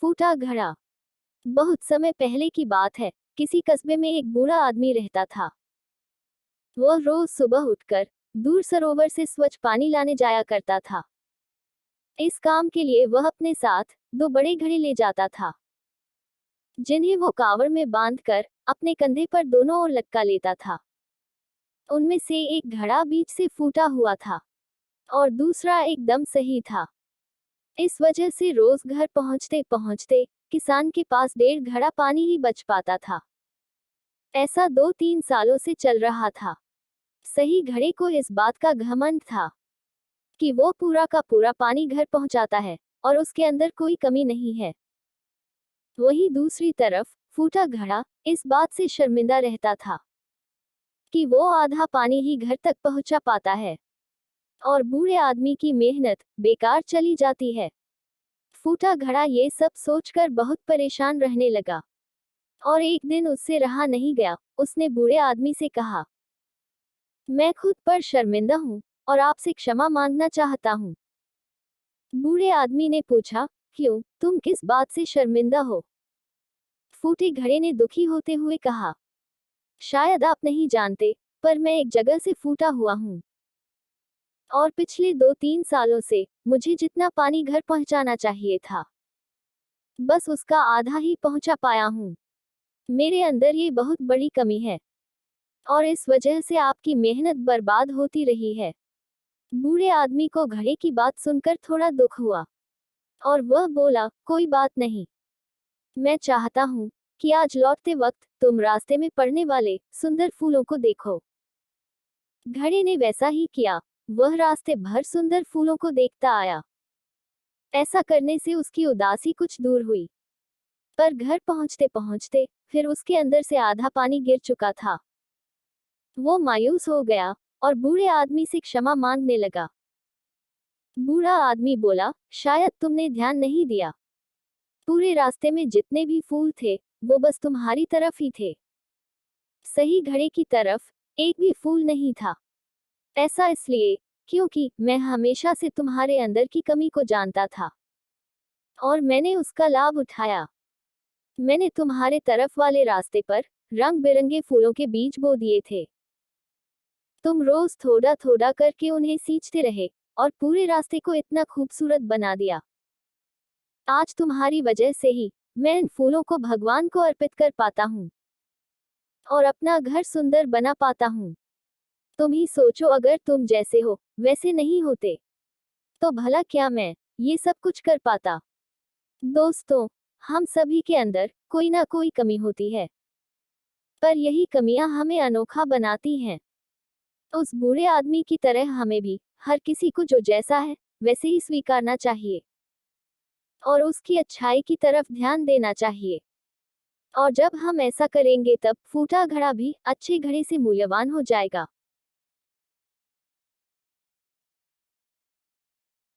फूटा घड़ा। बहुत समय पहले की बात है। किसी कस्बे में एक बूढ़ा आदमी रहता था। वह रोज सुबह उठकर दूर सरोवर से स्वच्छ पानी लाने जाया करता था। इस काम के लिए वह अपने साथ दो बड़े घड़े ले जाता था, जिन्हें वो कावड़ में बांधकर अपने कंधे पर दोनों ओर लटका लेता था। उनमें से एक घड़ा बीच से फूटा हुआ था और दूसरा एकदम सही था। इस वजह से रोज घर पहुंचते पहुंचते किसान के पास 1.5 घड़ा पानी ही बच पाता था। ऐसा 2-3 सालों से चल रहा था। सही घड़े को इस बात का घमंड था कि वो पूरा का पूरा पानी घर पहुंचाता है और उसके अंदर कोई कमी नहीं है। वहीं दूसरी तरफ फूटा घड़ा इस बात से शर्मिंदा रहता था कि वो आधा पानी ही घर तक पहुंचा पाता है और बूढ़े आदमी की मेहनत बेकार चली जाती है। फूटा घड़ा ये सब सोचकर बहुत परेशान रहने लगा और एक दिन उससे रहा नहीं गया। उसने बूढ़े आदमी से कहा, मैं खुद पर शर्मिंदा हूँ और आपसे क्षमा मांगना चाहता हूँ। बूढ़े आदमी ने पूछा, क्यों, तुम किस बात से शर्मिंदा हो? फूटे घड़े ने दुखी होते हुए कहा, शायद आप नहीं जानते, पर मैं एक जगह से फूटा हुआ हूँ और पिछले 2-3 सालों से मुझे जितना पानी घर पहुंचाना चाहिए था, बस उसका आधा ही पहुंचा पाया हूँ। मेरे अंदर ये बहुत बड़ी कमी है और इस वजह से आपकी मेहनत बर्बाद होती रही है। बूढ़े आदमी को घड़े की बात सुनकर थोड़ा दुख हुआ और वह बोला, कोई बात नहीं, मैं चाहता हूँ कि आज लौटते वक्त तुम रास्ते में पड़ने वाले सुंदर फूलों को देखो। घड़े ने वैसा ही किया। वह रास्ते भर सुंदर फूलों को देखता आया। ऐसा करने से उसकी उदासी कुछ दूर हुई, पर घर पहुंचते पहुंचते फिर उसके अंदर से आधा पानी गिर चुका था। वो मायूस हो गया और बूढ़े आदमी से क्षमा मांगने लगा। बूढ़ा आदमी बोला, शायद तुमने ध्यान नहीं दिया। पूरे रास्ते में जितने भी फूल थे वो बस तुम्हारी तरफ ही थे। सही घड़े की तरफ एक भी फूल नहीं था। ऐसा इसलिए क्योंकि मैं हमेशा से तुम्हारे अंदर की कमी को जानता था और मैंने उसका लाभ उठाया। मैंने तुम्हारे तरफ वाले रास्ते पर रंग बिरंगे फूलों के बीज बो दिए थे। तुम रोज थोड़ा थोड़ा करके उन्हें सींचते रहे और पूरे रास्ते को इतना खूबसूरत बना दिया। आज तुम्हारी वजह से ही मैं इन फूलों को भगवान को अर्पित कर पाता हूँ और अपना घर सुंदर बना पाता हूँ। तुम ही सोचो, अगर तुम जैसे हो वैसे नहीं होते तो भला क्या मैं ये सब कुछ कर पाता। दोस्तों, हम सभी के अंदर कोई ना कोई कमी होती है, पर यही कमियां हमें अनोखा बनाती हैं। उस बूढ़े आदमी की तरह हमें भी हर किसी को जो जैसा है वैसे ही स्वीकारना चाहिए और उसकी अच्छाई की तरफ ध्यान देना चाहिए। और जब हम ऐसा करेंगे तब फूटा घड़ा भी अच्छे घड़े से मूल्यवान हो जाएगा।